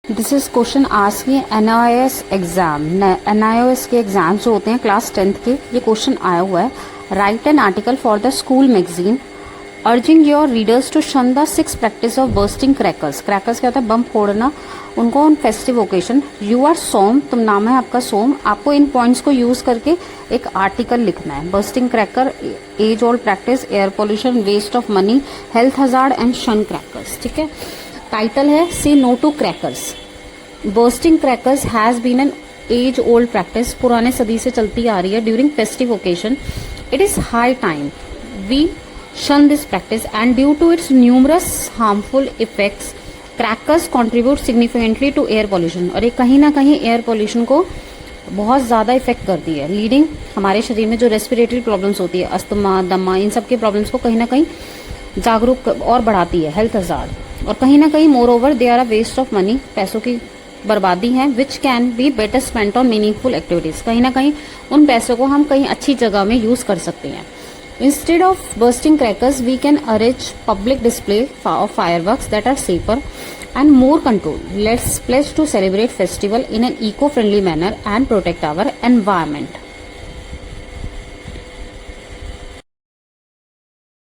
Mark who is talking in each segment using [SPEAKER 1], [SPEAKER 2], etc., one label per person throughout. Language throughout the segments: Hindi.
[SPEAKER 1] This is question ask NIOS exam. NIOS के एग्जाम जो होते हैं क्लास 10th के, ये क्वेश्चन आया हुआ है। Write an article for the school magazine urging your readers to shun the 6 practice of bursting crackers. Crackers क्या होता है? बम फोड़ना, उनको on festive occasion. You are सोम, तुम नाम है आपका सोम। आपको इन पॉइंट्स को यूज करके एक आर्टिकल लिखना है। Bursting cracker, age old practice, air pollution, waste of money, health hazard and shun crackers. ठीक है, टाइटल है say no to crackers. Bursting crackers has been an age old practice, पुराने सदी से चलती आ रही है। During festive occasion it is high time we shun this practice, and due to its numerous harmful effects crackers contribute significantly to air pollution। और ये कहीं ना कहीं एयर पोल्यूशन को बहुत ज़्यादा इफेक्ट करती है, लीडिंग हमारे शरीर में जो रेस्पिरेटरी प्रॉब्लम्स होती है, अस्थमा, दमा, इन सब के प्रॉब्लम्स को कहीं ना कहीं जागरूक और बढ़ाती है, हेल्थ हजार्ड। और कहीं ना कहीं moreover they are a waste of money, पैसों की बर्बादी है। Which can be better spent on meaningful activities, कहीं ना कहीं उन पैसों को हम कहीं अच्छी जगह में यूज कर सकते हैं। Instead of bursting crackers, we can arrange public display of fireworks that are safer and more controlled. Let's pledge to celebrate festival in an eco-friendly manner and protect our environment.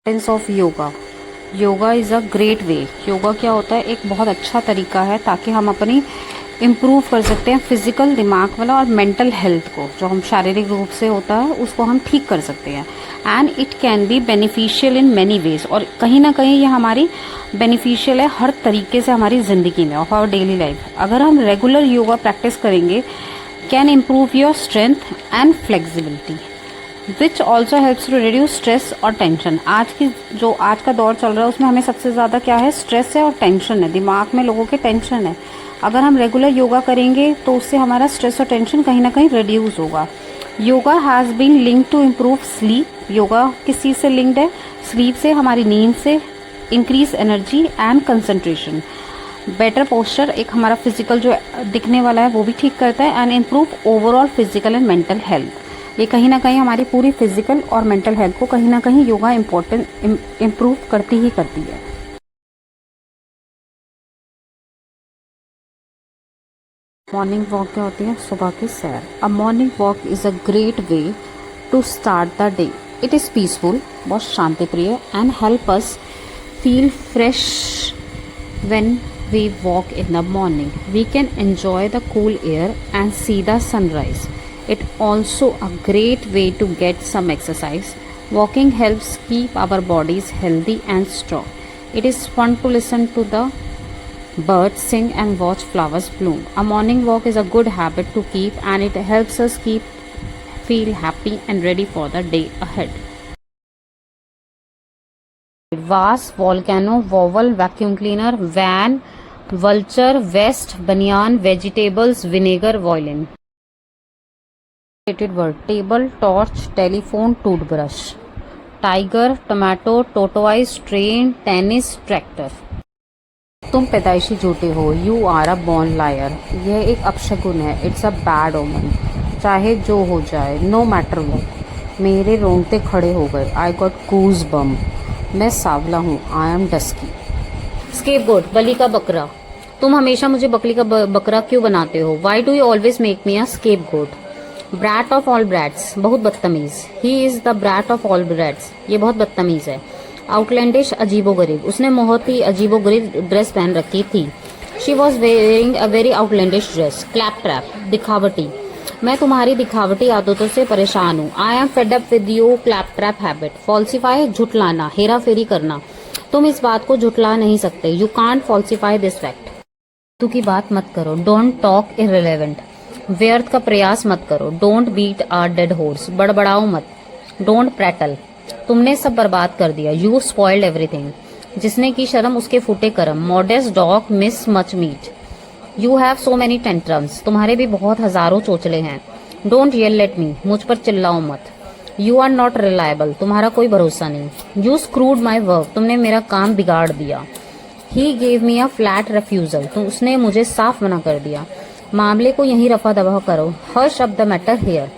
[SPEAKER 1] Importance of yoga. Yoga is a great way. Yoga क्या होता है? एक बहुत अच्छा तरीका है ताकि हम अपनी इम्प्रूव कर सकते हैं फिजिकल, दिमाग वाला और मेंटल हेल्थ को, जो हम शारीरिक रूप से होता है उसको हम ठीक कर सकते हैं। And it can be beneficial in many ways, और कहीं ना कहीं ये हमारी बेनिफिशियल है हर तरीके से हमारी ज़िंदगी में, ऑफ आवर डेली लाइफ। अगर हम रेगुलर योगा प्रैक्टिस करेंगे, can improve your strength and flexibility which also helps to reduce stress और टेंशन। आज का दौर चल रहा है उसमें हमें सबसे ज़्यादा क्या है? स्ट्रेस है और टेंशन है, दिमाग में लोगों के टेंशन है। अगर हम रेगुलर योगा करेंगे तो उससे हमारा स्ट्रेस और टेंशन कहीं ना कहीं रिड्यूस होगा। Yoga has been linked to improve sleep. Yoga किस चीज़ से लिंक्ड है? स्लीप से, हमारी नींद से, increase energy and concentration, better posture, एक हमारा फिजिकल जो दिखने वाला है वो भी ठीक करता है, and improve overall physical and mental health. ये कहीं ना कहीं हमारी पूरी फिजिकल और मेंटल हेल्थ को कहीं ना कहीं योगा इम्प्रूव करती ही करती है। मॉर्निंग वॉक क्या होती है? सुबह की सैर। A morning walk is a great way to start the day. It is peaceful, बहुत शांति प्रिय, and help us feel fresh when we walk in the morning. We can enjoy the cool air and see the sunrise. It also a great way to get some exercise. Walking helps keep our bodies healthy and strong. It is fun to listen to the birds sing and watch flowers bloom. A morning walk is a good habit to keep, and it helps us feel happy and ready for the day ahead. Vase, volcano, vowel, vacuum cleaner, van, vulture, vest, banyan, vegetables, vinegar, violin. Word: table, torch, telephone, toothbrush, tiger, tomato, tortoise, train, tennis, tractor। तुम पैदाइशी झूठे हो। You are a born liar. यह एक अपशगुन है, इट्स अ बैड ओमन। चाहे जो हो जाए, नो मैटर व्हाट। मेरे रोंगटे खड़े हो गए, आई गॉट गूज बम। मैं सांवला हूँ, आई एम डस्की। स्केपगोट, बलि का बकरा। तुम हमेशा मुझे बकरी का बकरा क्यों बनाते हो? Why do you always make me a scapegoat? Brat of all brats, बहुत बदतमीज। He is the brat of all brats, ये बहुत बदतमीज है। आउटलैंडिश, अजीबोगरीब, उसने बहुत ही अजीबोगरीब ड्रेस पहन रखी थी। She was wearing a very outlandish dress. Claptrap, दिखावटी, मैं तुम्हारी दिखावटी आदतों से परेशान हूँ। I am fed up with you claptrap habit. Falsify, झुटलाना, हेरा फेरी करना, तुम इस बात को झुटला नहीं सकते। You can't falsify this fact. तू की बात मत करो, डोंट टॉक इररिलेवेंट। व्यर्थ का प्रयास मत करो, don't beat a dead horse. बड़बड़ाओ मत, डोंट प्रैटल, तुमने सब बर्बाद कर दिया। You spoiled everything. जिसने की शर्म उसके फूटे कर्म। Modest dog miss much meat. You have so many tantrums, तुम्हारे भी बहुत हजारों चोचले हैं। डोंट येल एट मी, मुझ पर चिल्लाओ मत। यू आर नॉट रिलायबल, तुम्हारा कोई भरोसा नहीं। यू स्क्रूड माई वर्क, तुमने मेरा काम बिगाड़ दिया। He gave me a flat रेफ्यूजल, तो उसने मुझे साफ मना कर दिया। मामले को यहीं रफा दफा करो। Hush up the matter here,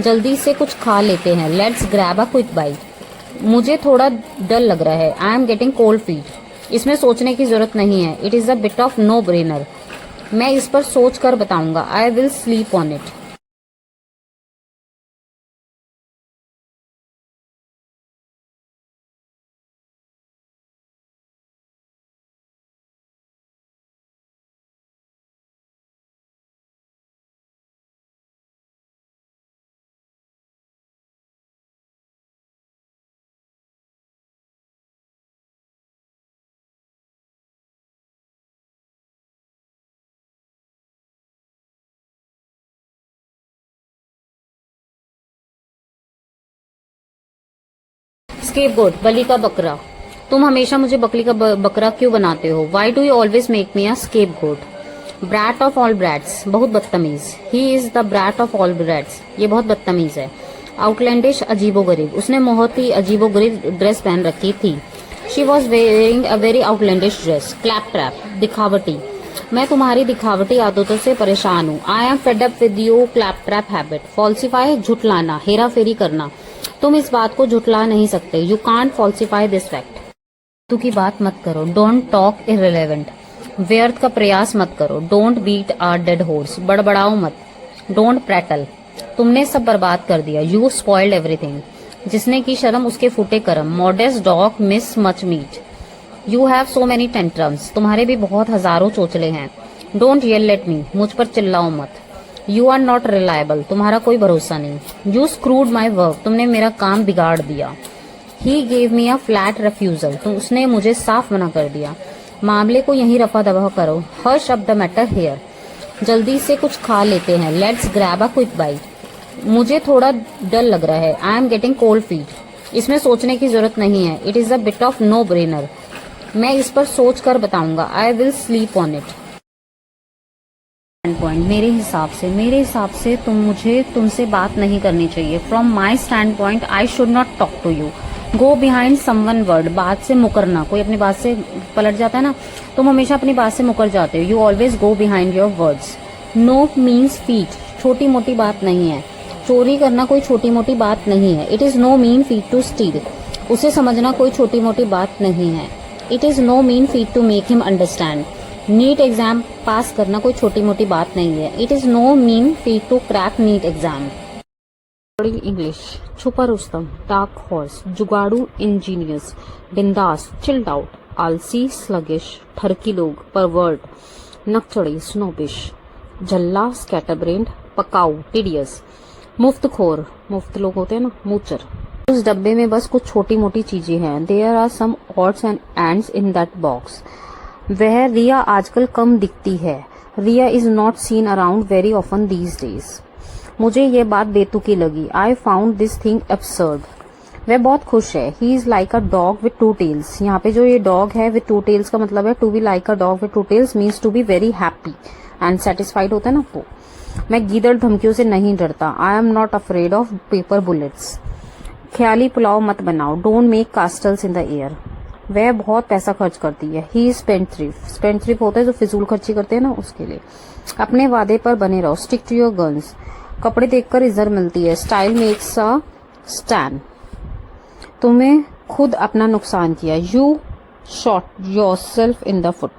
[SPEAKER 1] जल्दी से कुछ खा लेते हैं। Let's grab a quick bite. मुझे थोड़ा डर लग रहा है, I am getting cold feet. इसमें सोचने की जरूरत नहीं है, it is a bit of no brainer. मैं इस पर सोच कर बताऊंगा। I will sleep on it. Scapegoat, बलि का बकरा। तुम हमेशा मुझे बकरी का बकरा क्यों बनाते हो? Why do you always make me a scapegoat? Brat of all brats, बहुत बदतमीज। He is the brat of all brats, ये बहुत बदतमीज है। आउटलैंडिश, अजीबोगरीब, उसने बहुत ही अजीबोगरीब ड्रेस पहन रखी थी। She was wearing a very outlandish dress. Claptrap, दिखावटी, मैं तुम्हारी दिखावटी आदतों से परेशान हूँ। I am fed up with you claptrap habit. Falsify, झुटलाना, हेरा फेरी करना। तुम इस बात को झुटला नहीं सकते। You can't falsify this fact. तू की बात मत करो। डोंट टॉक इररिलेवेंट, व्यर्थ का प्रयास मत करो। Don't beat a dead horse, बड़बड़ाओ मत। डोंट प्रैटल, तुमने सब बर्बाद कर दिया। यू स्पॉइल्ड एवरीथिंग, जिसने की शर्म उसके फूटे कर्म। Modest dog miss much meat. You have so many tantrums, तुम्हारे भी बहुत हजारों चोचले हैं। डोंट येल एट मी, मुझ पर चिल्लाओ मत। यू आर नॉट रिलायबल, तुम्हारा कोई भरोसा नहीं। यू स्क्रूड माई वर्क, तुमने मेरा काम बिगाड़ दिया। He gave me a flat रेफ्यूजल, तो उसने मुझे साफ मना कर दिया। मामले को यहीं रफा दफा करो। Hush up the matter here, जल्दी से कुछ खा लेते हैं। Let's grab a quick bite. मुझे थोड़ा डर लग रहा है। I am getting cold feet. इसमें सोचने की जरूरत नहीं है। It is a bit of no brainer. मैं इस पर सोच कर बताऊंगा। I will sleep on it. Point, मेरे हिसाब से तुमसे बात नहीं करनी चाहिए। From my standpoint I should not talk to you. Go behind someone word, बात से मुकरना। कोई अपनी बात से पलट जाता है ना, तुम हमेशा अपनी बात से मुकर जाते हो। You always go behind your words. No means feat, छोटी मोटी बात नहीं है। चोरी करना कोई छोटी मोटी बात नहीं है। It is no mean feat to steal, उसे समझना कोई छोटी मोटी बात नहीं है। It is no mean feat to make him understand, NEET exam pass करना कोई छोटी मोटी बात नहीं है। It is no mean feat to crack NEET exam. English, छुपा रुस्तम, डार्क हॉर्स, जुगाड़ू इंजीनियर्स, बिंदास, चिल्ड आउट, आलसी, स्लगिश, ठरकी लोग, परवर्ट, नकचड़ी, स्नोबिश, झल्ला, स्कैटरब्रेन्ड, पकाऊ, टिडियस, मुफ्तखोर, मुफ्त लोग होते हैं ना, मूचर। उस डब्बे में बस कुछ छोटी मोटी चीजें हैं। There are some odds and ends in that box. वह रिया आजकल कम दिखती है। Riya is not seen around very often these days. मुझे ये बात बेतुकी लगी। I found this thing absurd. वह बहुत खुश है। He is like a dog with two tails. यहाँ पे जो ये डॉग है विथ टू टेल्स का मतलब है to be like a dog with two tails means to be very happy and satisfied होता है ना वो। मैं गीदड़ धमकियों से नहीं डरता। I am not afraid of paper bullets. ख्याली पुलाव मत बनाओ। Don't make castles in the air. वह बहुत पैसा खर्च करती है। He is spendthrift. स्पेंडथ्रिफ्ट होता है जो फिजूल खर्ची करते हैं ना, उसके लिए। अपने वादे पर बने रहो। Stick to your guns. कपड़े देखकर इज्जत मिलती है। Style makes a stand. तुम्हें खुद अपना नुकसान किया। You shot yourself in the foot.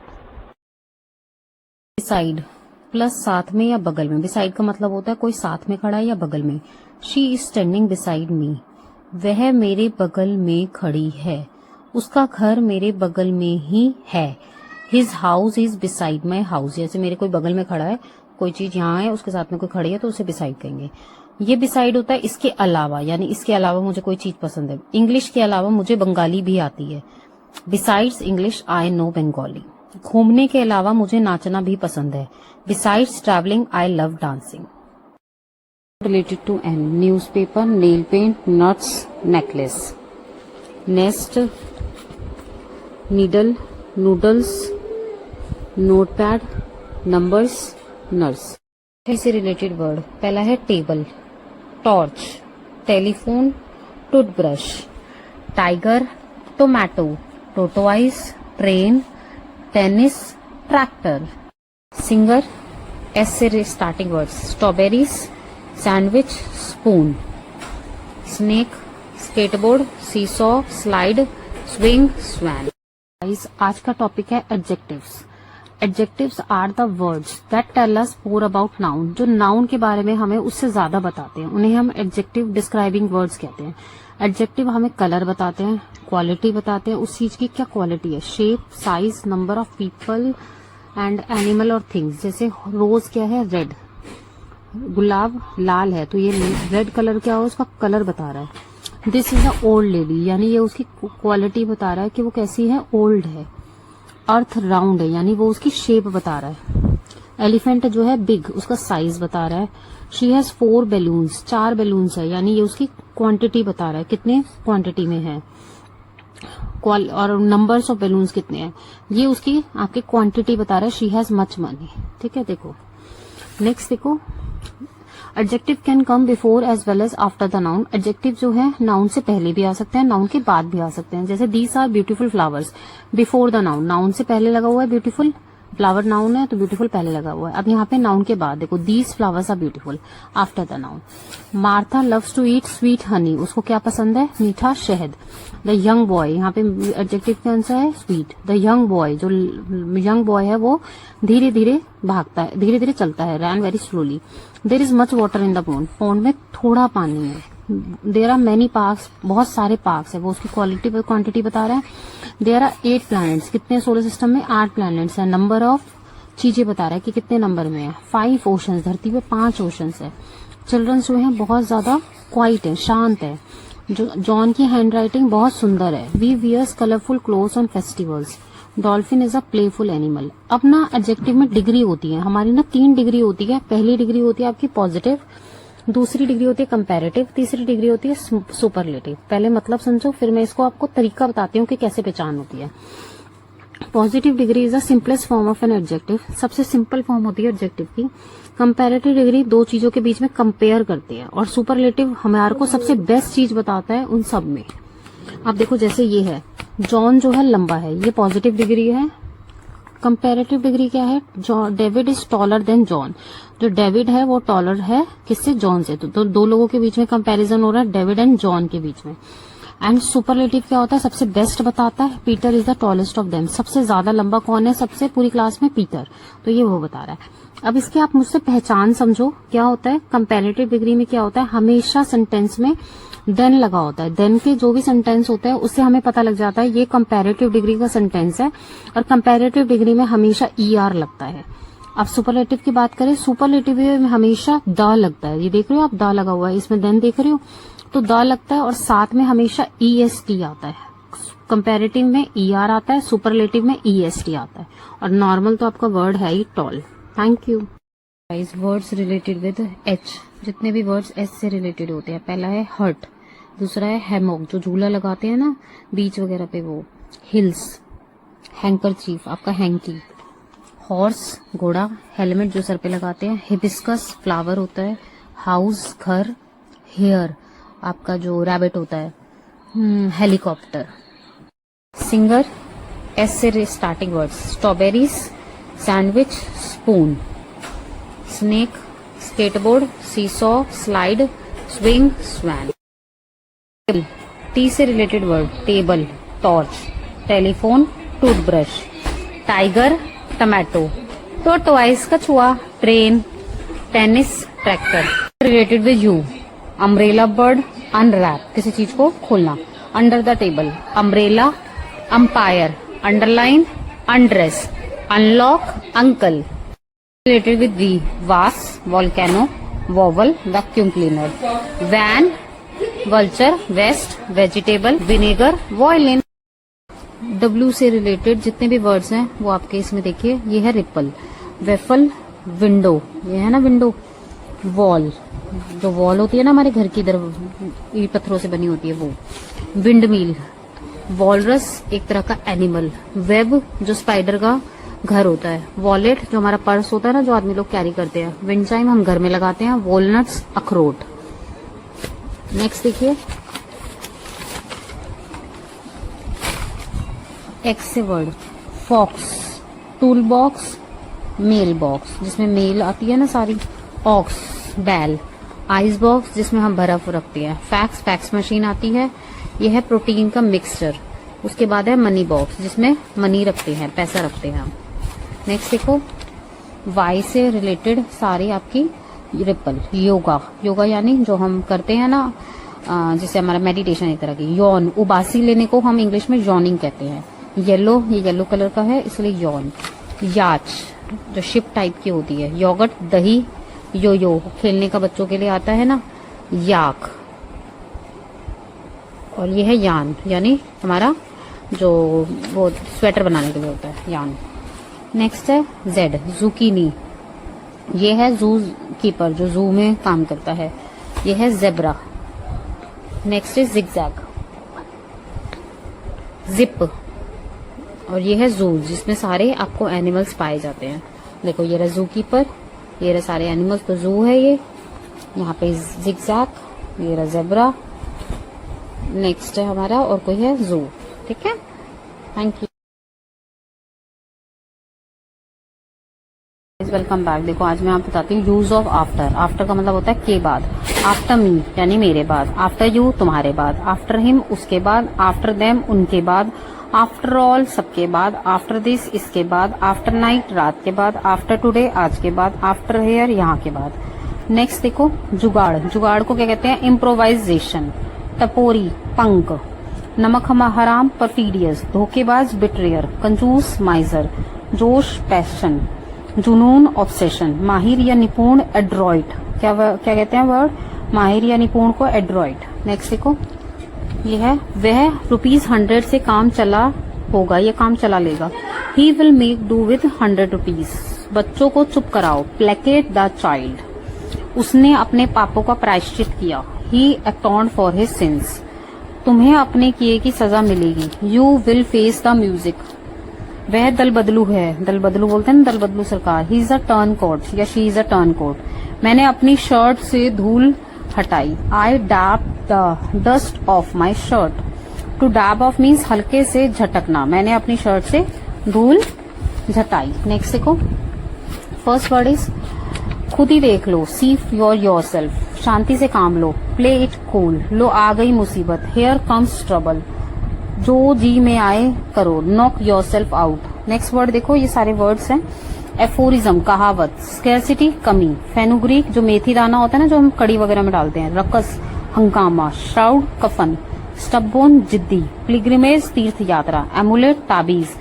[SPEAKER 1] Beside plus साथ में या बगल में। बिसाइड का मतलब होता है कोई साथ में खड़ा है या बगल में। She is standing beside me. वह मेरे बगल में खड़ी है। उसका घर मेरे बगल में ही है। His house is beside my house. जैसे मेरे कोई बगल में खड़ा है, कोई चीज यहाँ है, उसके साथ में कोई खड़ी है तो उसे बिसाइड कहेंगे। ये बिसाइड होता है इसके अलावा, यानी इसके अलावा मुझे कोई चीज पसंद है। इंग्लिश के अलावा मुझे बंगाली भी आती है। Besides English I know Bengali. घूमने के अलावा मुझे नाचना भी पसंद है। Besides travelling I love dancing. Related to N, newspaper, nail paint, nuts, necklace. Nest, needle, noodles, notepad, numbers, nurse. से रिलेटेड वर्ड, पहला है table, torch, telephone, toothbrush, tiger, tomato, tortoise, train, tennis, tractor. Singer, S से starting words, strawberries, sandwich, spoon. Snake, skateboard, seesaw, slide, swing, swan. आज का टॉपिक है adjectives. Adjectives are the words that tell us more about noun, जो नाउन के बारे में हमें उससे ज्यादा बताते हैं, उन्हें हम एडजेक्टिव डिस्क्राइबिंग वर्ड्स कहते हैं। एडजेक्टिव हमें कलर बताते हैं, क्वालिटी बताते हैं, उस चीज की क्या क्वालिटी है, shape, size, number of people and animal और थिंग्स। जैसे रोज क्या है, रेड, गुलाब लाल है, तो ये रेड कलर क्या हो, उसका कलर बता रहा है। This is a old lady, यानी ये उसकी क्वालिटी बता रहा है कि वो कैसी है, ओल्ड है। अर्थ राउंड है, यानी वो उसकी शेप बता रहा है। एलिफेंट जो है बिग, उसका साइज बता रहा है। शी हैज 4 बैलून्स, 4 बैलून्स है, यानी ये उसकी क्वांटिटी बता रहा है, कितने क्वांटिटी में है। और नंबर्स ऑफ बैलून्स कितने हैं, ये उसकी आपकी क्वांटिटी बता रहा है। शी हैज मच मनी, ठीक है। देखो नेक्स्ट, देखो adjective can come before as well as after the noun. Adjective जो है नाउन से पहले भी आ सकते हैं, नाउन के बाद भी आ सकते हैं। जैसे these are beautiful flowers, before the noun, noun से पहले लगा हुआ है ब्यूटीफुल, फ्लावर नाउन है तो ब्यूटीफुल पहले लगा हुआ है। अब यहाँ पे नाउन के बाद देखो, these flowers are beautiful after the noun. Martha loves to eat sweet honey, उसको क्या पसंद है, मीठा शहद। द यंग बॉय, यहाँ पे एडजेक्टिव का आंसर है स्वीट। द यंग बॉय, जो यंग बॉय है वो धीरे धीरे भागता है, धीरे धीरे चलता है, रैन very slowly. There is much water in the pond, pond में थोड़ा पानी है। देर आर मैनी पार्क्स, बहुत सारे पार्क्स है, वो उसकी क्वालिटी क्वांटिटी बता रहा है। देर आर 8 प्लैनेट्स, कितने सोलर सिस्टम में, 8 प्लैनेट्स है। नंबर ऑफ चीजें बता रहा है कि कितने नंबर में है। 5 ओशंस, धरती पे 5 ओशंस है। चिल्ड्रंस जो है बहुत ज्यादा क्वाइट है, शांत है। जॉन की हैंड राइटिंग बहुत सुंदर है। We wears colourful clothes on festivals. Dolphin is a playful animal. अब ना एडजेक्टिव में डिग्री होती है हमारी, ना 3 डिग्री होती है। पहली डिग्री होती है आपकी पॉजिटिव, दूसरी डिग्री होती है कंपैरेटिव, तीसरी डिग्री होती है सुपरलेटिव। पहले मतलब समझो, फिर मैं इसको आपको तरीका बताती हूँ कि कैसे पहचान होती है। Positive degree is the simplest form of an adjective, सबसे सिंपल फॉर्म होती है एडजेक्टिव की। कंपैरेटिव डिग्री 2 चीजों के बीच में कंपेयर करते हैं, और सुपरलेटिव हमारे को सबसे बेस्ट चीज बताता है उन सब में। अब देखो जैसे ये है, जॉन जो है लंबा है, ये पॉजिटिव डिग्री है। कंपैरेटिव डिग्री क्या है, David is taller than John, जो डेविड है वो टॉलर है किससे, जॉन से। तो 2 लोगों के बीच में कंपैरिजन हो रहा है, डेविड एंड जॉन के बीच में। एंड सुपरलेटिव क्या होता है, सबसे बेस्ट बताता है। Peter is the tallest of them, सबसे ज्यादा लंबा कौन है सबसे पूरी क्लास में, पीटर, तो ये वो बता रहा है। अब इसके आप मुझसे पहचान समझो क्या होता है। कंपैरेटिव डिग्री में क्या होता है, हमेशा सेंटेंस में देन लगा होता है। देन के जो भी सेंटेंस होता है उससे हमें पता लग जाता है ये कंपैरेटिव डिग्री का सेंटेंस है, और कंपैरेटिव डिग्री में हमेशा ER लगता है। अब सुपरलेटिव की बात करें, सुपरलेटिव में हमेशा द लगता है। ये देख रहे हो आप, द लगा हुआ है, इसमें देन देख रहे हो तो द लगता है, और साथ में हमेशा EST आता है। कंपैरेटिव में ER आता है, सुपरलेटिव में EST आता है, और नॉर्मल तो आपका वर्ड है he tall. Thank you. Words related with H, जितने भी वर्ड्स H से रिलेटेड होते हैं, पहला है हर्ट, दूसरा है हैमॉक, जो झूला लगाते हैं ना बीच वगैरह पे वो, हिल्स, हैंकरचीफ आपका हैंकी, हॉर्स घोड़ा, हेलमेट जो सर पे लगाते हैं, हिबिस्कस फ्लावर होता है, हाउस घर, हेयर आपका जो रैबिट होता है, हेलीकॉप्टर। सिंगर S से starting words, strawberries, sandwich, spoon, snake, skateboard, seesaw, slide, swing, swan. T से related word, table, torch, telephone, toothbrush, tiger, tomato, tortoise कछुआ, train, tennis, tractor. Related with U, umbrella bird, unwrap किसी चीज को खोलना, under the table, umbrella, umpire, underline, undress, unlock, uncle. Related with V, vase, volcano, vowel, vacuum cleaner, van, vulture, vest, vegetable, vinegar, violin. W से रिलेटेड जितने भी वर्ड्स हैं वो आपके इसमें देखिए, ये है रिपल, वेफल, विंडो, ये है ना विंडो, वॉल, जो वॉल होती है ना हमारे घर की इधर ईंट पत्थरों से बनी होती है वो, विंड मिल, वॉलरस एक तरह का एनिमल, वेब जो स्पाइडर का घर होता है, वॉलेट जो हमारा पर्स होता है ना जो आदमी लोग कैरी करते हैं, विंड चाइम हम घर में लगाते हैं, वॉलनट्स अखरोट। नेक्स्ट देखिए X से word, fox, tool box, mail box जिसमें मेल आती है ना सारी, ऑक्स, बैल, आइस बॉक्स जिसमें हम बर्फ रखते हैं, फैक्स मशीन आती है, यह है प्रोटीन का मिक्सचर। उसके बाद है मनी बॉक्स जिसमें मनी रखते हैं, पैसा रखते हैं हम। नेक्स्ट देखो वाई से रिलेटेड सारी आपकी रिपल। योगा, योगा यानी जो हम करते हैं ना, जिससे हमारा मेडिटेशन एक तरह की। यौन, उबासी लेने को हम इंग्लिश में यॉनिंग कहते हैं। येलो, ये येलो कलर का है इसलिए यौन। याच जो शिप टाइप की होती है। योगर्ट, दही। यो खेलने का बच्चों के लिए आता है ना, याक। और ये है यान, यानी हमारा जो वो स्वेटर बनाने के लिए होता है, यान। नेक्स्ट है जेड, जुकीनी। ये है जू कीपर, जो जू में काम करता है। ये है जेब्रा। नेक्स्ट है जिगजैग, जिप। और ये है जू, जिसमें सारे आपको एनिमल्स पाए जाते हैं। देखो ये रहा जू कीपर, ये रहा सारे एनिमल्स, तो जू है ये। यहाँ पे जिगजैग, ये रहा जेब्रा। नेक्स्ट है हमारा और कोई है जू। ठीक है, थैंक यू, वेलकम बैक। देखो आज मैं आपको बताती हूँ यूज ऑफ आफ्टर। आफ्टर का मतलब होता है के बाद। आफ्टर मी यानी मेरे बाद। आफ्टर यू तुम्हारे बाद। आफ्टर हिम उसके बाद। आफ्टर देम उनके बाद। आफ्टर ऑल सबके बाद। आफ्टर दिस इसके बाद। आफ्टर नाइट रात के बाद। आफ्टर टुडे आज के बाद। आफ्टर हेयर यहाँ के बाद। नेक्स्ट देखो जुगाड़। जुगाड़ को क्या कहते हैं? इम्प्रोवाइजेशन। टपोरी, पंक। नमक हराम, परफीडियस। धोखेबाज, बिट्रेयर। कंजूस, माइजर। जोश, पैशन। जुनून, ऑब्सेशन। माहिर या निपुण, एड्रॉइट। क्या कहते हैं वर्ड? माहिर या निपुण को एड्रॉइट। नेक्स्ट देखो ये है वह ₹100 से काम चला होगा, ये काम चला लेगा। He will make do with ₹100। बच्चों को चुप कराओ। Placket the child. उसने अपने पापों का प्रायश्चित किया। ही अटोन्ड फॉर हिज सिंस। तुम्हें अपने किए की सजा मिलेगी। You will face the music. वह दल बदलू है, दल बदलू बोलते हैं ना, दल बदलू सरकार। He is a turncoat या she is a turncoat. मैंने अपनी शर्ट से धूल हटाई। I dab the dust off my shirt. To dab off means हल्के से झटकना। मैंने अपनी शर्ट से धूल झटाई। नेक्स्ट देखो फर्स्ट वर्ड इज खुद ही देख लो। See for yourself. शांति से काम लो। Play it cool. लो आ गई मुसीबत। Here comes trouble. जो जी में आए करो। Knock your self out. Next word देखो, ये सारे वर्ड्स हैं। एफोरिज्म कहावत। स्कैरसिटी कमी। फेनुग्रीक जो मेथी दाना होता है ना, जो हम कड़ी वगैरह में डालते हैं। रकस हंगामा। श्राउड कफन। स्टबबोन जिद्दी। पिलग्रिमेज तीर्थ यात्रा। एमुलेट ताबीज।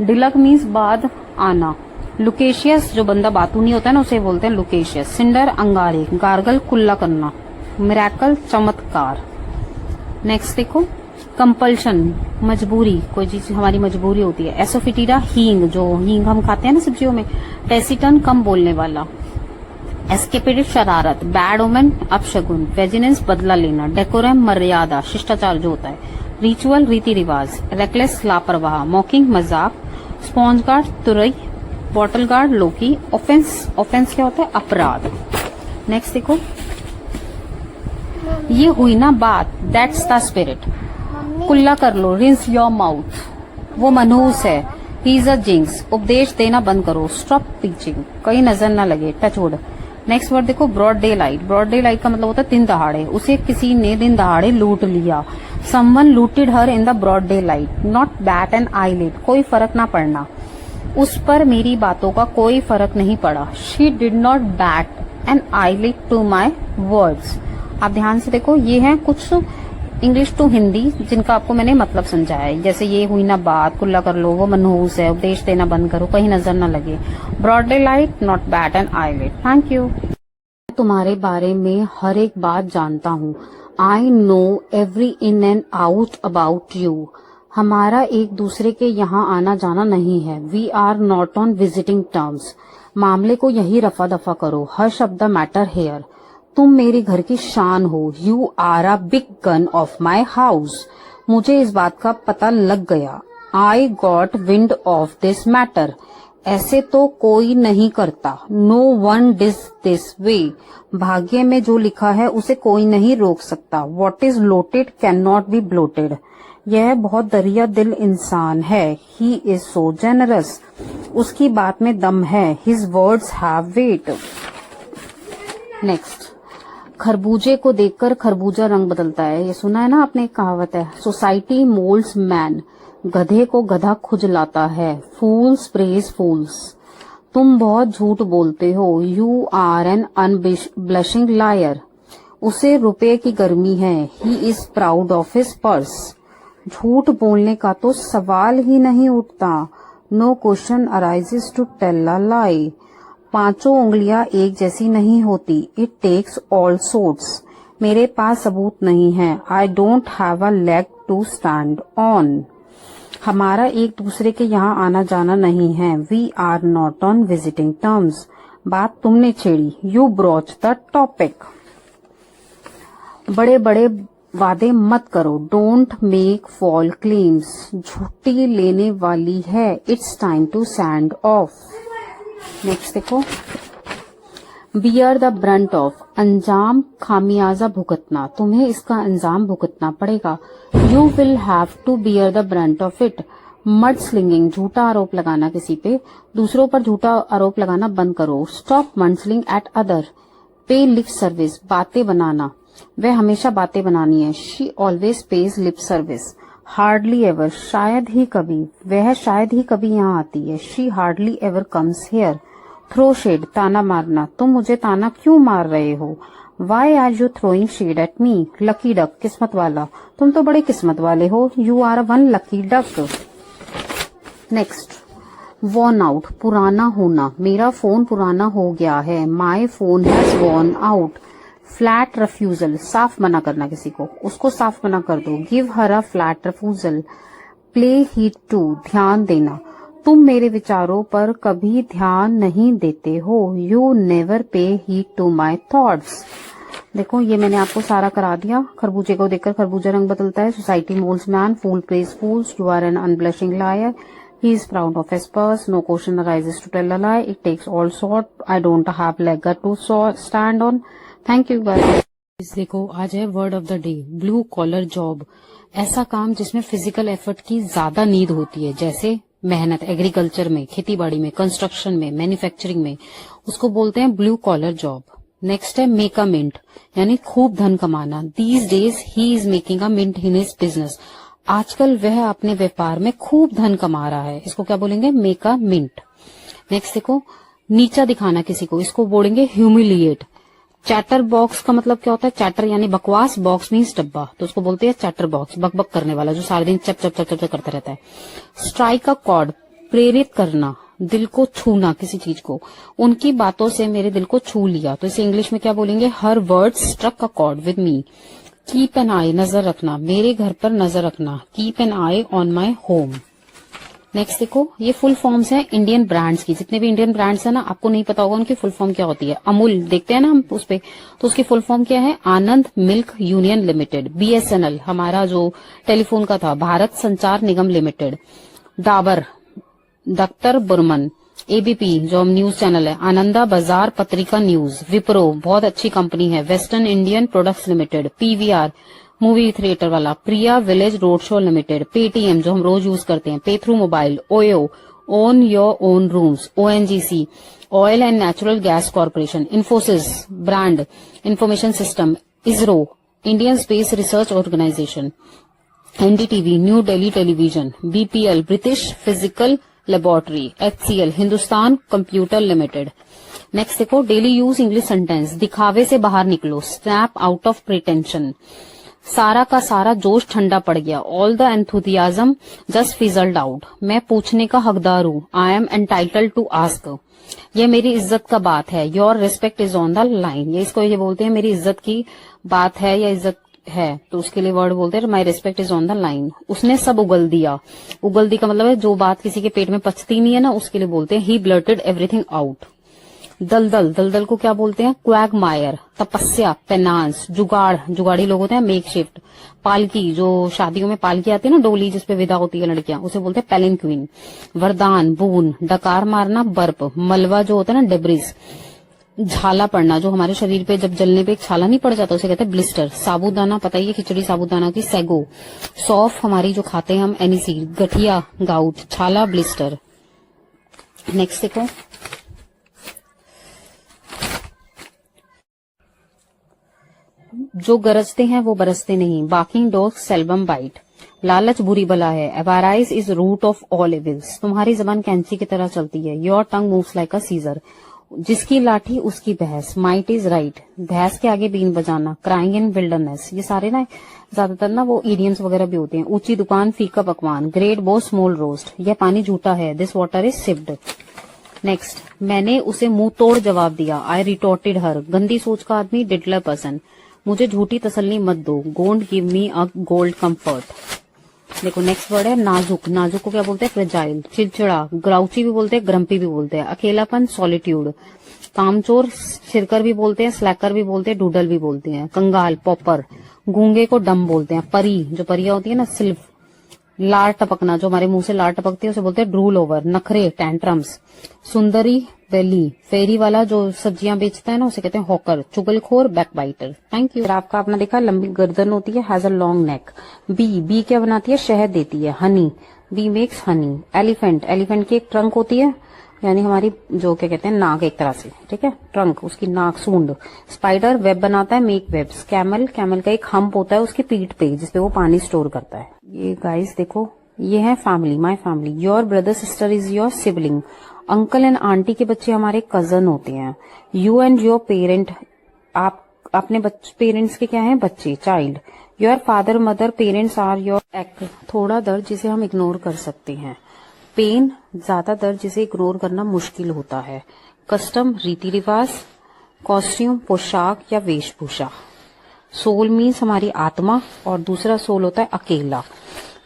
[SPEAKER 1] डिलक मीन्स बाद आना। लुकेशियस जो बंदा बातूनी होता है ना, उसे बोलते हैं लुकेशियस। सिंडर अंगारे। गार्गल कुल्ला करना। मिरेकल चमत्कार। नेक्स्ट देखो कंपल्शन मजबूरी, कोई चीज हमारी मजबूरी होती है। एसोफिटीरा हींग, जो हींग हम खाते हैं ना सब्जियों में। टेसिटन कम बोलने वाला। एस्केपेडिट शरारत। बैड ओमेन अपशगुन। वेजिनेंस बदला लेना। डेकोरम मर्यादा शिष्टाचार जो होता है। रिचुअल रीति रिवाज। रेकलेस लापरवाह। मॉकिंग मजाक। स्पॉन्ज गार्ड तुरई। बॉटल गार्ड लोकी। ऑफेंस, ऑफेंस क्या होता है? अपराध। नेक्स्ट देखो ये हुई ना बात। That's the spirit. कुल्ला कर लो। Rinse your mouth. वो मनहूस है। He is a jinx. उपदेश देना बंद करो। Stop teaching. कहीं नजर ना लगे। टचवुड। नेक्स्ट वर्ड देखो broad daylight. Broad daylight का मतलब होता है दिन दहाड़े। उसे किसी ने दिन दहाड़े लूट लिया। Someone looted her in the broad daylight. Not bat an eyelid. कोई फर्क ना पड़ना। उस पर मेरी बातों का कोई फर्क नहीं पड़ा। She did not bat an eyelid to my words. आप ध्यान से देखो, ये है कुछ इंग्लिश टू हिंदी जिनका आपको मैंने मतलब समझाया है। जैसे ये हुई ना बात, कुल्ला कर लो, वो मनहूस है, उपदेश देना बंद करो, कहीं नजर ना लगे। Broad daylight, not bat and eyelid. Thank you. तुम्हारे बारे में हर एक बात जानता हूँ। I know every in and out about you. हमारा एक दूसरे के यहाँ आना जाना नहीं है। We are not on visiting terms. मामले को यही रफा दफा करो। हर शब्द मैटर हेयर। तुम मेरे घर की शान हो। You are a big gun of my house. मुझे इस बात का पता लग गया। I got wind of this matter. ऐसे तो कोई नहीं करता। No one does this way. भाग्य में जो लिखा है उसे कोई नहीं रोक सकता। What is allotted can not be blotted. यह बहुत दरिया दिल इंसान है। He is so generous. उसकी बात में दम है। His words have weight. Next खरबूजे को देखकर खरबूजा रंग बदलता है। ये सुना है ना आपने, एक कहावत है। Society moulds man. गधे को गधा खुजलाता है। Fools praise fools. तुम बहुत झूठ बोलते हो, you are an unblushing liar. उसे रुपए की गर्मी है, he is proud of his purse. झूठ बोलने का तो सवाल ही नहीं उठता, no question arises to tell a lie. पांचों उंगलियां एक जैसी नहीं होती, इट टेक्स ऑल सोर्ट्स। मेरे पास सबूत नहीं है, I don't have a leg to stand on. हमारा एक दूसरे के यहाँ आना जाना नहीं है, we are not on visiting terms. बात तुमने छेड़ी, यू ब्रॉच द टॉपिक। बड़े बड़े वादे मत करो, डोंट मेक फॉल क्लेम्स। झूठी लेने वाली है, it's time to sand off. Next देखो, बियर द ब्रंट ऑफ, अंजाम खामियाजा भुगतना, तुम्हें इसका अंजाम भुगतना पड़ेगा। You will have to bear the brunt of it. Mudslinging, झूठा आरोप लगाना किसी पे, दूसरों पर झूठा आरोप लगाना बंद करो। Stop mudslinging at other. Pay lip service, बातें बनाना, वह हमेशा बातें बनानी है, she always pays lip service. Hardly ever, शायद ही कभी, वह शायद ही कभी यहाँ आती है, she hardly ever comes here. Throw shade, ताना मारना, तुम मुझे ताना क्यों मार रहे हो, why are you throwing shade at me. Lucky duck, किस्मत वाला, तुम तो बड़े किस्मत वाले हो, you are one lucky duck. Next, worn out, पुराना होना, मेरा फोन पुराना हो गया है, my phone has worn out. Flat refusal, साफ मना करना किसी को, उसको साफ मना कर दो, give her a flat refusal. Pay heed to, ध्यान देना, तुम मेरे विचारों पर कभी ध्यान नहीं देते हो, यू नेवर पे हीट टू माई थॉट्स। देखो ये मैंने आपको सारा करा दिया। खरबूजे को देखकर खरबूजा रंग बदलता है, society moulds man, fool praise fools, you are an unblushing liar, he is proud of his purse, no question arises to tell a lie, it takes all sort, I don't have leg to stand on. Thank you guys। देखो आज है word of the day, blue collar job, ऐसा काम जिसमें फिजिकल एफर्ट की ज्यादा नीड होती है, जैसे मेहनत, एग्रीकल्चर में, खेती बाड़ी में, कंस्ट्रक्शन में, मैन्युफैक्चरिंग में, उसको बोलते हैं ब्लू कॉलर जॉब। नेक्स्ट है मेक अ मिंट, यानी खूब धन कमाना, these days he is making a mint in his business, आजकल वह अपने व्यापार में खूब धन कमा रहा है, इसको क्या बोलेंगे, मेक अ मिंट। नेक्स्ट देखो, नीचा दिखाना किसी को, इसको बोलेंगे ह्यूमिलिएट। चैटर बॉक्स का मतलब क्या होता है, चैटर यानी बकवास, बॉक्स मीन्स डब्बा, तो उसको बोलते हैं चैटर बॉक्स, बकबक करने वाला जो सारे दिन चप चप चप चप करता रहता है। स्ट्राइक अ कॉर्ड, प्रेरित करना, दिल को छूना किसी चीज को, उनकी बातों से मेरे दिल को छू लिया, तो इसे इंग्लिश में क्या बोलेंगे, her word struck a chord with me. Keep an eye, नजर रखना, मेरे घर पर नजर रखना, keep an eye on my home. Next देखो, ये फुल फॉर्म्स हैं इंडियन ब्रांड्स की, जितने भी इंडियन ब्रांड्स हैं ना, आपको नहीं पता होगा उनकी फुल फॉर्म क्या होती है। अमूल देखते हैं ना हम उस पे, तो उसकी फुल फॉर्म क्या है, आनंद मिल्क यूनियन लिमिटेड। बीएसएनएल हमारा जो टेलीफोन का था, भारत संचार निगम लिमिटेड। डाबर, दफ्तर बुरमन। एबीपी जो हम न्यूज चैनल है, आनंदा बाजार पत्रिका न्यूज। विप्रो बहुत अच्छी कंपनी है, Western Indian Products Limited. PVR movie theatre वाला। Priya village road show limited. Paytm जो हम रोज यूज करते हैं। Pay through mobile. OYO on your own rooms. ONGC oil and natural gas corporation. Infosys brand information system. ISRO Indian space research organisation. NDTV new Delhi television. BPL British physical laboratory. HCL Hindustan computer limited. Next देखो, डेली यूज इंग्लिश सेंटेंस, दिखावे से बाहर निकलो, स्नैप आउट ऑफ प्रिटेंशन। सारा का सारा जोश ठंडा पड़ गया, all the enthusiasm just fizzled out. मैं पूछने का हकदार हूँ, I am entitled to ask. ये मेरी इज्जत का बात है, your respect is on the line. ये इसको ये बोलते हैं मेरी इज्जत की बात है या इज्जत है, तो उसके लिए वर्ड बोलते हैं my respect is on the line. उसने सब उगल दिया। उगल दी का मतलब है जो बात किसी के पेट में पचती नहीं है ना, उसके लिए बोलते हैं ही ब्लर्टेड एवरीथिंग आउट। दलदल, दलदल को क्या बोलते हैं, क्वैगमायर। तपस्या, पेनांस। जुगाड़, जुगाड़ी लोग होते हैं, मेक शिफ्ट। पालकी जो शादियों में पालकी आती है ना, डोली जिसपे विदा होती है लड़कियां, उसे बोलते हैं पैलिंक्विन। वरदान, बून। डकार मारना, बर्प। मलबा जो होता है ना, डेब्रिस। झाला पड़ना, जो हमारे शरीर पे जब जलने पे एक छाला नहीं पड़ जाता, उसे कहते हैं ब्लिस्टर। साबूदाना पता ही है, खिचड़ी साबूदाना की। सैगो सौफ हमारी जो खाते हैं हम, एनिसीड। गठिया गाउट। छाला ब्लिस्टर। नेक्स्ट देखो, जो गरजते हैं वो बरसते नहीं, बाकिंग डॉग सेल्बम बाइट। लालच बुरी बला है। Avarice is root of all evils. तुम्हारी जबान कैंची की तरह चलती है। Your tongue moves like a scissor. जिसकी लाठी उसकी भैंस। Might is right. भैंस के आगे बीन बजाना। Crying in wilderness. ये सारे ना ज्यादातर ना वो इडियम्स वगैरह भी होते हैं। ऊंची दुकान, फीका पकवान। ग्रेट बो, स्मॉल रोस्ट। यह पानी झूठा है। This water is sipped. Next, मैंने उसे मुंह तोड़ जवाब दिया। आई रिटोर्टेड हर। गंदी सोच का आदमी, डिडलर पर्सन। मुझे झूठी तसल्ली मत दो। Don't give me a gold comfort. देखो नेक्स्ट वर्ड है नाजुक। नाजुक को क्या बोलते हैं? फ्रेजाइल। चिड़चिड़ा, ग्राउची भी बोलते हैं, ग्रम्पी भी बोलते हैं। अकेलापन, सॉलिट्यूड। कामचोर, सिरकर भी बोलते हैं, स्लैकर भी बोलते हैं, डूडल भी बोलते हैं। कंगाल, पॉपर। गूंगे को डम बोलते हैं। परी, जो परियां होती है ना, सिल्फ। लार टपकना, जो हमारे मुंह से लार टपकती है उसे बोलते हैं ड्रूल ओवर। नखरे, टैंट्रम्स। सुंदरी, वेली। फेरी वाला जो सब्जियां बेचता है ना उसे कहते हैं हॉकर। चुगलखोर, बैकबाइटर। Thank you. आपका आपने देखा लंबी गर्दन होती है, has a long neck. Bee क्या बनाती है? शहद देती है। Honey, bee makes honey. Elephant, elephant की एक ट्रंक होती है, यानी हमारी जो क्या कहते हैं नाक एक तरह से, ठीक है, ट्रंक, उसकी नाक, सूंड। स्पाइडर वेब बनाता है, मेक वेब्स। कैमल, कैमल का एक हम्प होता है उसकी पीठ पे जिसपे वो पानी स्टोर करता है। ये गाइस देखो, ये है family, my family. Your brother sister is your sibling. Uncle and aunty के बच्चे हमारे कजन होते हैं। यू एंड योर पेरेंट, आप अपने पेरेंट्स के क्या हैं? बच्चे, child. Your father mother parents are your act. थोड़ा दर्द जिसे हम इग्नोर कर सकते हैं। पेन, ज्यादा दर्द जिसे इग्नोर करना मुश्किल होता है। कस्टम, रीति रिवाज। कॉस्ट्यूम, पोशाक या वेशभूषा। सोल मीन्स हमारी आत्मा, और दूसरा सोल होता है अकेला।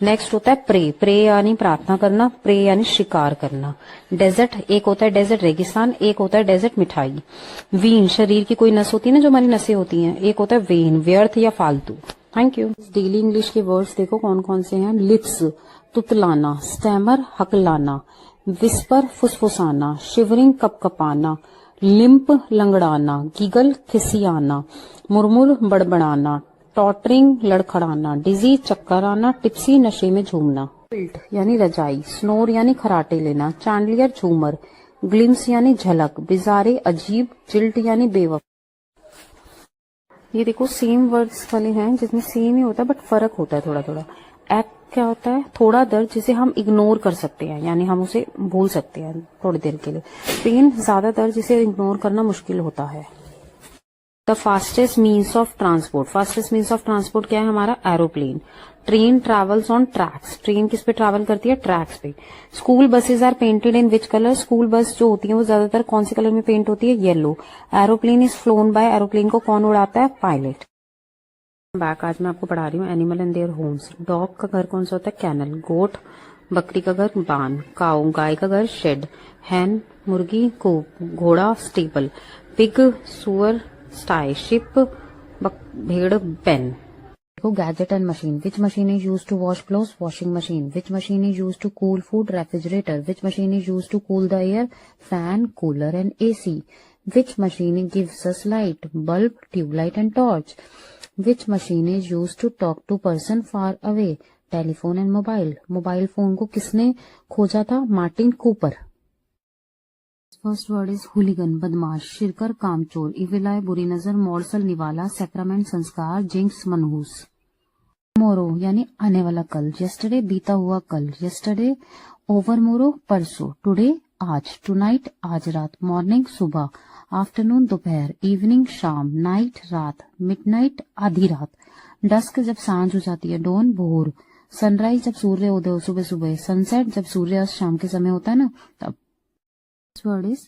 [SPEAKER 1] नेक्स्ट होता है प्रे। प्रे यानी प्रार्थना करना, प्रे यानी शिकार करना। डेजर्ट, एक होता है डेजर्ट रेगिस्तान, एक होता है डेजर्ट मिठाई। वीन, शरीर की कोई नस होती है ना जो हमारी नसें होती हैं, एक होता है वेन, व्यर्थ या फालतू। Thank you. डेली इंग्लिश के वर्ड्स देखो कौन कौन से हैं। लिप्स, तुतलाना। स्टैमर, हकलाना। विस्पर, फुसफुसाना। शिवरिंग, कपकपाना। लिम्प, लंगड़ाना। गिगल, खिसियाना। मुरमुर, बड़बड़ाना। टॉटरिंग, लड़खड़ाना। डिजी, चक्कर आना। टिप्सी, नशे में झूमना। पिल्ट यानी रजाई। स्नोर यानी खराटे लेना। चांडलियर, झूमर। ग्लिम्स यानी झलक। बिजारे, अजीब। जिल्ट यानी बेवकूफ। ये देखो सेम वर्ड्स वाले हैं जिसमें सेम ही होता है बट फर्क होता है थोड़ा थोड़ा। एक्ट क्या होता है? थोड़ा दर्द जिसे हम इग्नोर कर सकते हैं, यानी हम उसे भूल सकते हैं थोड़ी देर के लिए। पेन, ज्यादा दर्द जिसे इग्नोर करना मुश्किल होता है। The fastest means of transport. Fastest means of transport क्या है हमारा? Aeroplane. Train travels on tracks. Train किस पे ट्रैवल करती है? ट्रैक्स पे। School buses are painted in which colour? School bus जो होती है वो ज्यादातर कौन से कलर में पेंट होती है? Yellow. Aeroplane is flown by. Aeroplane को कौन उड़ाता है? पायलट। बैक, आज मैं आपको पढ़ा रही हूँ animal and their Holmes. Dog का घर कौन सा होता है? कैनल। गोट, बकरी का घर बान। काऊ, गाय का घर शेड। हैन, मुर्गी कूप। घोड़ा स्टेबल। पिग, सुअर स्टाई। शिप, भेड़ पेन। देखो gadget and machine. Which machine is use to wash clothes? Washing machine. Which machine is use to cool food? Refrigerator. Which machine is use to cool the air? Fan, cooler and AC. Which machine gives us light? Bulb, tube light and torch. Which machine is use to talk to person far away? Telephone and mobile. Mobile phone को किसने खोजा था? Martin Cooper. First word is हुलिगन, बदमाश। शिरकर, कामचोर। इविलाय, बुरी नजर। मॉर्सल, निवाला। सैक्रामेंट, संस्कार। जिंक्स, मनहूस। मोरो यानी आने वाला कल। यस्टरडे, बीता हुआ कल। यस्टरडे, ओवर मोरो, परसों। टुडे, आज। टुनाइट, आज रात। मॉर्निंग, सुबह। आफ्टरनून, दोपहर। इवनिंग, शाम। नाइट, रात। मिडनाइट, आधी रात। डस्क जब सांझ हो जाती है। डॉन, भोर। सनराइज जब सूर्य उदय हो सुबह सुबह। सनसेट जब सूर्यास्त शाम के समय होता है ना तब। Word is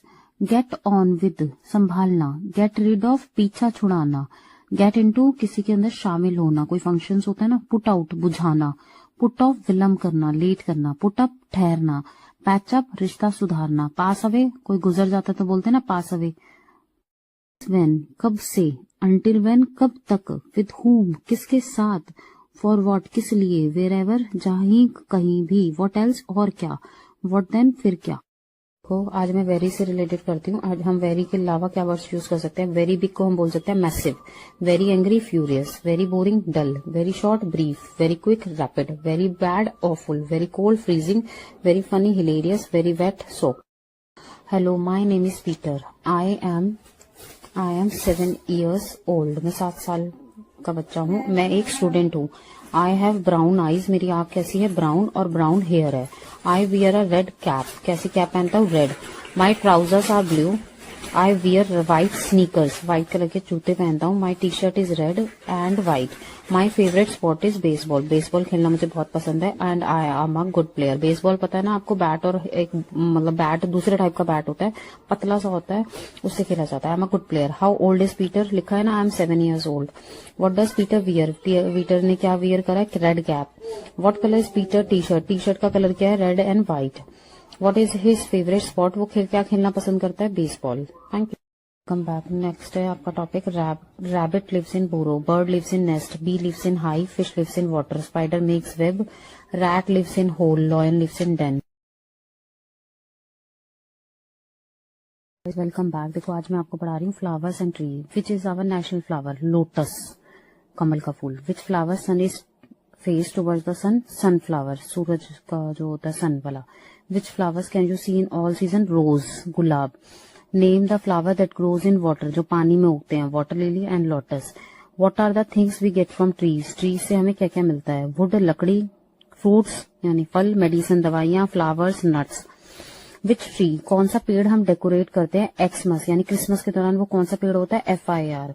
[SPEAKER 1] get on with, संभालना। गेट रिड ऑफ, पीछा छुड़ाना। गेट इनटू, किसी के अंदर शामिल होना, कोई फंक्शंस होता है ना। पुट आउट, बुझाना। पुट ऑफ, विलंब करना, लेट करना। पुट अप, ठहरना। पैच अप, रिश्ता सुधारना। पास अवे, कोई गुजर जाता तो बोलते हैं ना पास अवे। व्हेन, कब से। अंटिल व्हेन, कब तक। विद हुम, किसके साथ। फॉर व्हाट, किस लिए। वेर एवर, जहीं कहीं भी। व्हाट एल्स, और क्या। व्हाट देन, फिर क्या। आज मैं वेरी से रिलेटेड करती हूँ। आज हम वेरी के अलावा क्या वर्ड्स यूज कर सकते हैं? वेरी बिग को हम बोल सकते हैं massive. Very angry, furious. Very boring, dull. Very short, brief. Very quick, rapid. Very bad, awful. Very cold, freezing. Very funny, hilarious. Very wet, soap. Hello, my name is Peter. I am 7 years old। मैं 7 साल का बच्चा हूँ, मैं एक स्टूडेंट हूँ। आई हैव ब्राउन आईज, मेरी आंख कैसी है, ब्राउन, और ब्राउन हेयर है। I wear a red cap, कैसी कैप पहनता हूँ, red. My trousers are blue. I wear white sneakers, white colour के जूते पहनता हूँ। My t-shirt is red and white. My favourite sport is baseball, baseball खेलना मुझे बहुत पसंद है। And I am a good player. Baseball पता है ना आपको, बैट और एक मतलब बैट दूसरे टाइप का बैट होता है, पतला सा होता है, उससे खेला जाता है। I am a good player. How old is Peter, लिखा है ना, आई am 7 years old। What does Peter wear, Peter ने क्या वियर करा है, red cap. What colour is Peter T shirt, T shirt का कलर क्या है, red and white. What is his favourite spot, वो क्या खेलना पसंद करता है, baseball. Thank you. Come back. Next है आपका topic rabbit lives in burrow, bird lives in nest, bee lives in hive, fish lives in water, spider makes web, rat lives in hole, lion lives in den. Welcome back. देखो आज मैं आपको पढ़ा रही हूँ flowers and tree. Which is our national flower, lotus, कमल का फूल। Which flower sun is face towards the sun, sunflower, सूरज का जो होता है सन वाला। Which flowers can you see in all season, रोज, गुलाब। Name the flower that grows in water, जो पानी में उगते हैं, water lily and lotus. What are the things we get from trees, trees से हमें क्या क्या मिलता है, वुड, लकड़ी, फ्रूट्स यानी फल, मेडिसिन दवाइयां, फ्लावर्स, नट्स। विच ट्री, कौन सा पेड़ हम डेकोरेट करते हैं, एक्समस यानी क्रिसमस के दौरान वो कौन सा पेड़ होता है, FIR।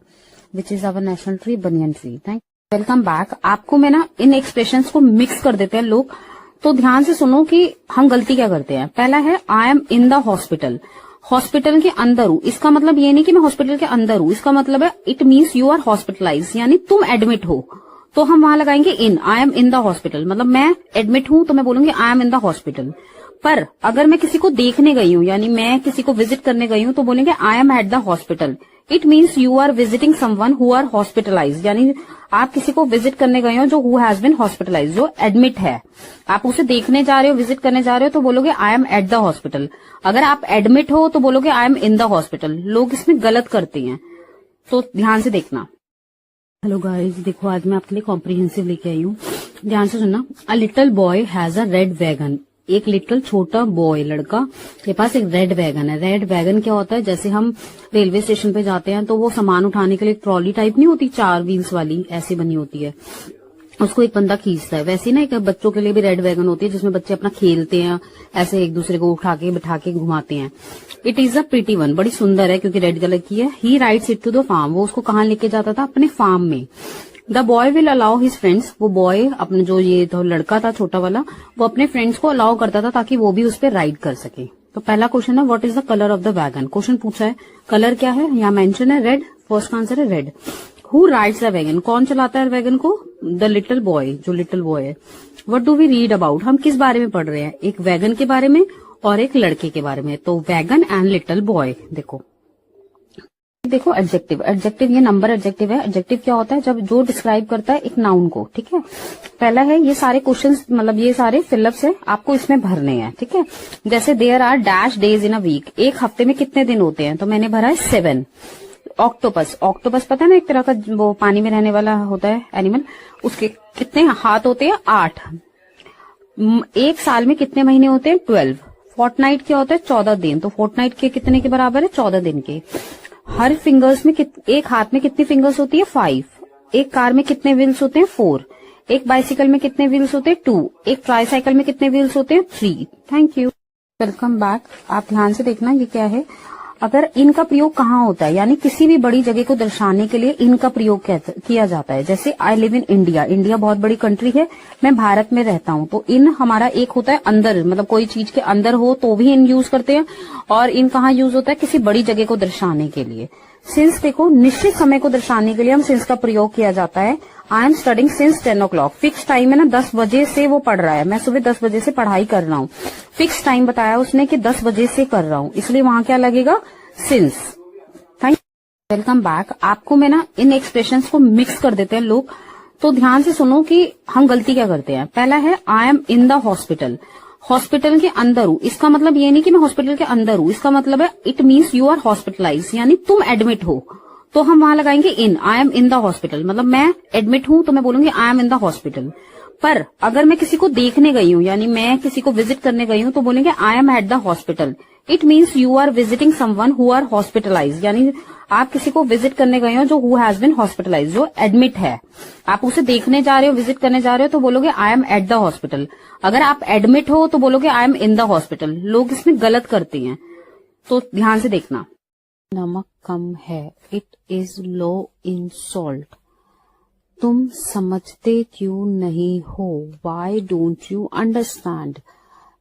[SPEAKER 1] Which is our national tree, banyan tree. Thank you. Welcome back. आपको मैं ना इन एक्सप्रेशंस को मिक्स कर देते हैं लोग, तो ध्यान से सुनो कि हम गलती क्या करते हैं। पहला है I am in the hospital, hospital के अंदर हूं, इसका मतलब ये नहीं कि मैं हॉस्पिटल के अंदर हूं, इसका मतलब है it means you are hospitalise, यानी तुम एडमिट हो, तो हम वहां लगाएंगे in, I am in the hospital, मतलब मैं एडमिट हूं तो मैं बोलूंगी I am in the hospital. पर अगर मैं किसी को देखने गई हूं, यानी मैं किसी को विजिट करने गई हूं, तो बोलेंगे I am at the hospital. It means you are visiting someone who are hospitalise, यानी आप किसी को विजिट करने गए हो जो हु हैज बिन हॉस्पिटलाइज, जो एडमिट है। आप उसे देखने जा रहे हो, विजिट करने जा रहे हो, तो बोलोगे आई एम एट द हॉस्पिटल। अगर आप एडमिट हो तो बोलोगे आई एम इन द हॉस्पिटल। लोग इसमें गलत करते हैं, तो ध्यान से देखना। हेलो गाइस, देखो आज मैं आपके लिए कॉम्प्रिहेंसिव लेके आई हूँ, ध्यान से सुनना। A little boy has a red wagon, एक लिटिल छोटा बॉय, लड़का के पास एक रेड वैगन है। रेड वैगन क्या होता है, जैसे हम रेलवे स्टेशन पे जाते हैं तो वो सामान उठाने के लिए ट्रॉली टाइप नहीं होती, 4 व्हील्स वाली ऐसी बनी होती है, उसको एक बंदा खींचता है। वैसे ना एक बच्चों के लिए भी रेड वैगन होती है, जिसमें बच्चे अपना खेलते हैं, ऐसे एक दूसरे को उठा के बिठा के घुमाते हैं। It is a pretty one, बड़ी सुंदर है क्योंकि रेड कलर की है। He rides it to the farm, वो उसको कहाँ लेके जाता था, अपने फार्म में। The boy will allow his friends, वो बॉय अपने जो ये तो लड़का था छोटा वाला, वो अपने फ्रेंड्स को अलाउ करता था ताकि वो भी उस पर राइड कर सके। तो पहला क्वेश्चन है what is the colour of the wagon, question पूछा है कलर क्या है, यहाँ मेंशन है रेड, फर्स्ट आंसर है red. Who rides the wagon, कौन चलाता है वैगन को, द लिटिल बॉय, जो लिटिल बॉय है। What do we read about, हम किस बारे में पढ़ रहे हैं, एक वैगन के बारे में और एक लड़के के बारे में। तो वैगन एंड लिटिल बॉय। देखो एडजेक्टिव, एडजेक्टिव ये नंबर एडजेक्टिव है। एडजेक्टिव क्या होता है, जब जो डिस्क्राइब करता है एक नाउन को, ठीक है। पहला है, ये सारे क्वेश्चंस मतलब ये सारे फिलअप्स है, आपको इसमें भरने हैं, ठीक है। जैसे there are dash days in a week, एक हफ्ते में कितने दिन होते हैं, तो मैंने भरा है 7। ऑक्टोपस, ऑक्टोपस पता है ना, एक तरह का वो पानी में रहने वाला होता है एनिमल, उसके कितने हाथ होते हैं, 8। एक साल में कितने महीने होते हैं, 12। फोर्टनाइट क्या होता है, 14 दिन, तो फोर्टनाइट के कितने के बराबर है, 14 दिन के। हर फिंगर्स में एक हाथ में कितनी फिंगर्स होती है, 5। एक कार में कितने व्हील्स होते हैं, 4। एक बाइसिकल में कितने व्हील्स होते हैं, 2। एक ट्राईसाइकिल में कितने व्हील्स होते हैं, 3। Thank you. Welcome back. आप ध्यान से देखना ये क्या है। अगर इनका प्रयोग कहाँ होता है, यानी किसी भी बड़ी जगह को दर्शाने के लिए इनका प्रयोग किया जाता है। जैसे I live in India, India बहुत बड़ी कंट्री है, मैं भारत में रहता हूँ, तो इन हमारा एक होता है अंदर, मतलब कोई चीज के अंदर हो तो भी इन यूज करते हैं। और इन कहाँ यूज होता है, किसी बड़ी जगह को दर्शाने के लिए। सिंस देखो, निश्चित समय को दर्शाने के लिए हम सिंस का प्रयोग किया जाता है। I am studying since 10 o'clock, fix time है ना, 10 बजे से वो पढ़ रहा है, मैं सुबह 10 बजे से पढ़ाई कर रहा हूँ। फिक्स टाइम बताया उसने कि 10 बजे से कर रहा हूँ, इसलिए वहां क्या लगेगा, since. Thank you. Welcome back. आपको मैं ना इन एक्सप्रेशंस को मिक्स कर देते हैं लोग, तो ध्यान से सुनो कि हम गलती क्या करते हैं। पहला है I am in the hospital, hospital के अंदर हूं, इसका मतलब ये नहीं कि मैं हॉस्पिटल के अंदर हूं, इसका मतलब है it means you are hospitalise, यानी तुम एडमिट हो, तो हम वहां लगाएंगे in, I am in the hospital, मतलब मैं एडमिट हूं तो मैं बोलूंगी I am in the hospital. पर अगर मैं किसी को देखने गई हूँ, यानी मैं किसी को विजिट करने गई हूँ, तो बोलेंगे I am at the hospital. It means you are visiting someone who are hospitalise, यानी आप किसी को विजिट करने गए हो जो हु हैज बिन हॉस्पिटलाइज, जो एडमिट है। आप उसे देखने जा रहे हो, विजिट करने जा रहे हो, तो बोलोगे आई एम एट द हॉस्पिटल। अगर आप एडमिट हो तो बोलोगे आई एम इन द हॉस्पिटल। लोग इसमें गलत करते हैं, तो ध्यान से देखना। नमक कम है, it is low in salt. तुम समझते क्यों नहीं हो, वाई डोंट यू अंडरस्टैंड।